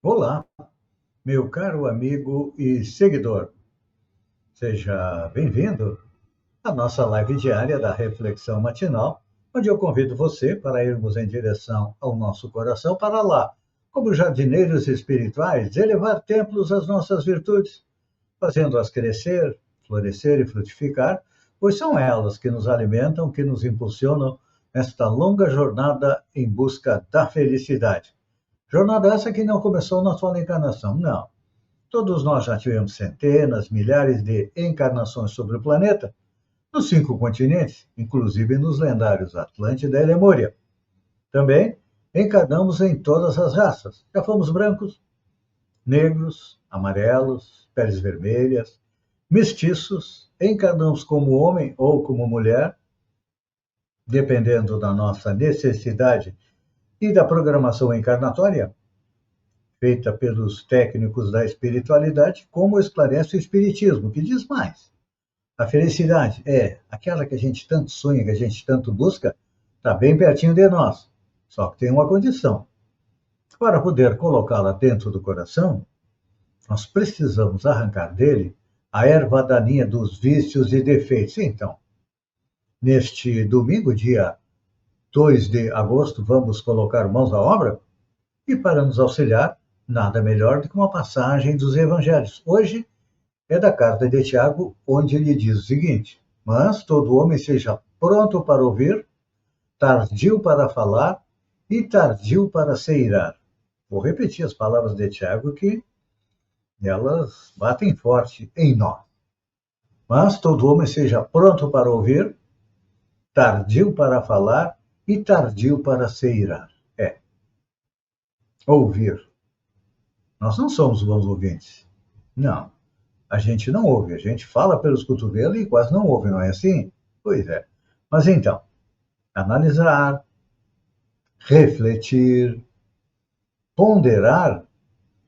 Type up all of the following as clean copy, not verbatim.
Olá, meu caro amigo e seguidor. Seja bem-vindo à nossa live diária da Reflexão Matinal, onde eu convido você para irmos em direção ao nosso coração para lá, como jardineiros espirituais, elevar templos às nossas virtudes, fazendo-as crescer, florescer e frutificar, pois são elas que nos alimentam, que nos impulsionam nesta longa jornada em busca da felicidade. Jornada essa que não começou na sua encarnação, não. Todos nós já tivemos centenas, milhares de encarnações sobre o planeta, nos 5 continentes, inclusive nos lendários Atlântida e Lemúria. Também encarnamos em todas as raças. Já fomos brancos, negros, amarelos, peles vermelhas, mestiços, encarnamos como homem ou como mulher, dependendo da nossa necessidade e da programação encarnatória, feita pelos técnicos da espiritualidade, como esclarece o Espiritismo, que diz mais. A felicidade é aquela que a gente tanto sonha, que a gente tanto busca, está bem pertinho de nós. Só que tem uma condição. Para poder colocá-la dentro do coração, nós precisamos arrancar dele a erva daninha dos vícios e defeitos. Então, neste domingo, dia 2 de agosto, vamos colocar mãos à obra? E para nos auxiliar, nada melhor do que uma passagem dos evangelhos. Hoje é da carta de Tiago, onde ele diz o seguinte: mas todo homem seja pronto para ouvir, tardio para falar e tardio para se irar. Vou repetir as palavras de Tiago, que elas batem forte em nós. Mas todo homem seja pronto para ouvir, tardio para falar e tardio para se irar. Ouvir. Nós não somos bons ouvintes. Não. A gente não ouve, a gente fala pelos cotovelos e quase não ouve, não é assim? Pois é. Mas então, analisar, refletir, ponderar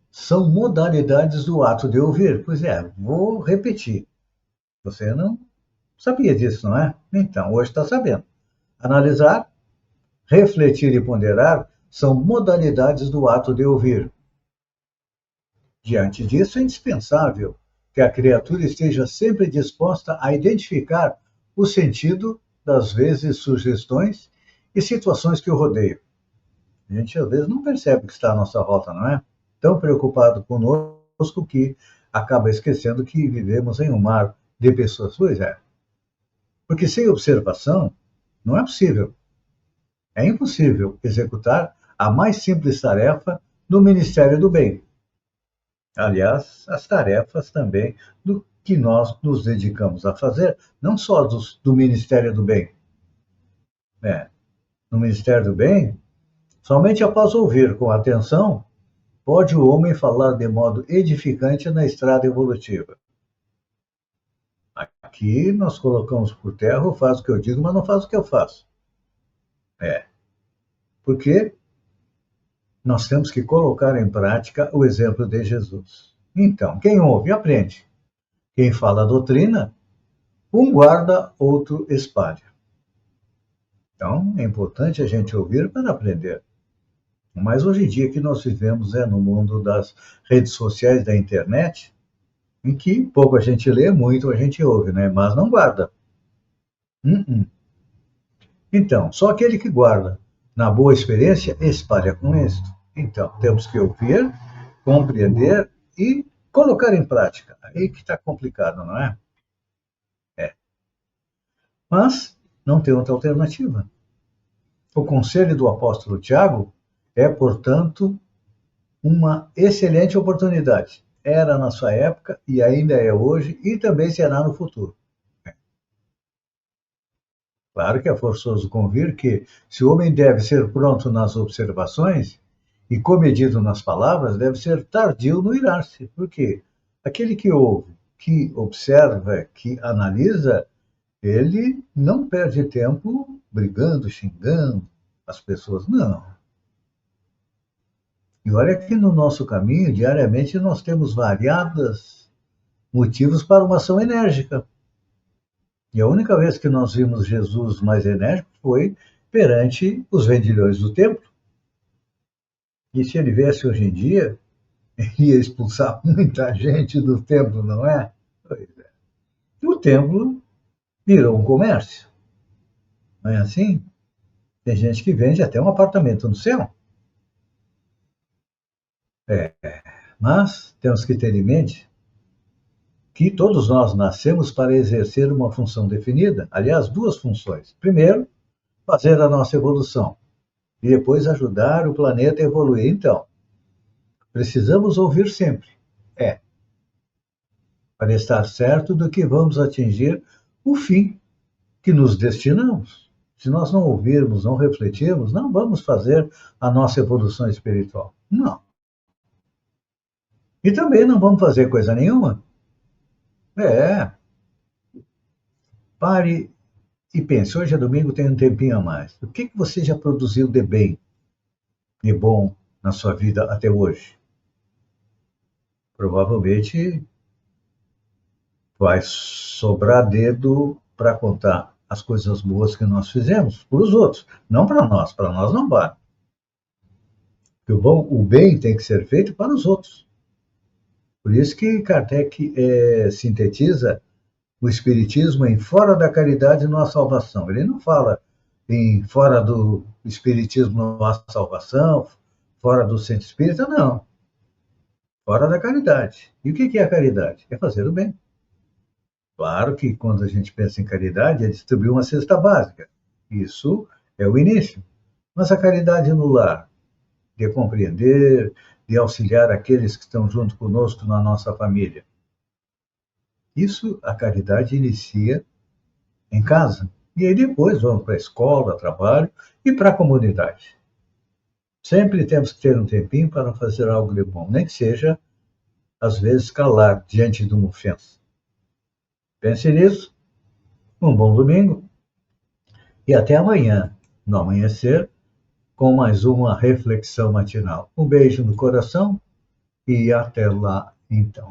são modalidades do ato de ouvir. Pois é, vou repetir. Você não sabia disso, não é? Então, hoje está sabendo. Analisar, refletir e ponderar são modalidades do ato de ouvir. Diante disso, é indispensável que a criatura esteja sempre disposta a identificar o sentido das vezes sugestões e situações que o rodeiam. A gente às vezes não percebe que está à nossa volta, não é? Tão preocupado conosco que acaba esquecendo que vivemos em um mar de pessoas. Pois é. Porque sem observação não é possível. É impossível executar a mais simples tarefa no Ministério do Bem. Aliás, as tarefas também do que nós nos dedicamos a fazer, não só do Ministério do Bem. No Ministério do Bem, somente após ouvir com atenção, pode o homem falar de modo edificante na estrada evolutiva. Aqui nós colocamos por terra, eu faço o que eu digo, mas não faço o que eu faço. Porque nós temos que colocar em prática o exemplo de Jesus. Então, quem ouve, aprende. Quem fala a doutrina, um guarda, outro espalha. Então, é importante a gente ouvir para aprender. Mas hoje em dia que nós vivemos no mundo das redes sociais, da internet, em que pouco a gente lê, muito a gente ouve, né? Mas não guarda. Então, só aquele que guarda na boa experiência espalha com êxito. Então, temos que ouvir, compreender e colocar em prática. Aí que está complicado, não é? Mas não tem outra alternativa. O conselho do apóstolo Tiago é, portanto, uma excelente oportunidade. Era na sua época e ainda é hoje e também será no futuro. Claro que é forçoso convir que, se o homem deve ser pronto nas observações e comedido nas palavras, deve ser tardio no irar-se. Por quê? Aquele que ouve, que observa, que analisa, ele não perde tempo brigando, xingando as pessoas, não. E olha que no nosso caminho, diariamente, nós temos variados motivos para uma ação enérgica. E a única vez que nós vimos Jesus mais enérgico foi perante os vendilhões do templo. E se ele viesse hoje em dia, ia expulsar muita gente do templo, não é? Pois é. O templo virou um comércio, não é assim? Tem gente que vende até um apartamento no céu. É, mas temos que ter em mente que todos nós nascemos para exercer uma função definida, aliás, duas funções. Primeiro, fazer a nossa evolução e depois ajudar o planeta a evoluir. Então, precisamos ouvir sempre. É, para estar certo do que vamos atingir o fim que nos destinamos. Se nós não ouvirmos, não refletirmos, não vamos fazer a nossa evolução espiritual. Não. E também não vamos fazer coisa nenhuma. É, pare e pense. Hoje é domingo, tem um tempinho a mais. O que você já produziu de bem, de bom na sua vida até hoje? Provavelmente vai sobrar dedo para contar as coisas boas que nós fizemos para os outros, não para nós não vale. O bem tem que ser feito para os outros. Por isso que Kardec sintetiza o Espiritismo em fora da caridade não há salvação. Ele não fala em fora do Espiritismo não há salvação, fora do centro espírita, não. Fora da caridade. E o que é a caridade? É fazer o bem. Claro que quando a gente pensa em caridade, é distribuir uma cesta básica. Isso é o início. Mas a caridade no lar, de compreender, de auxiliar aqueles que estão junto conosco na nossa família. Isso, a caridade inicia em casa. E aí depois vamos para a escola, trabalho e para a comunidade. Sempre temos que ter um tempinho para fazer algo de bom, nem que seja, às vezes, calar diante de uma ofensa. Pense nisso, um bom domingo e até amanhã, no amanhecer, com mais uma reflexão matinal. Um beijo no coração e até lá, então.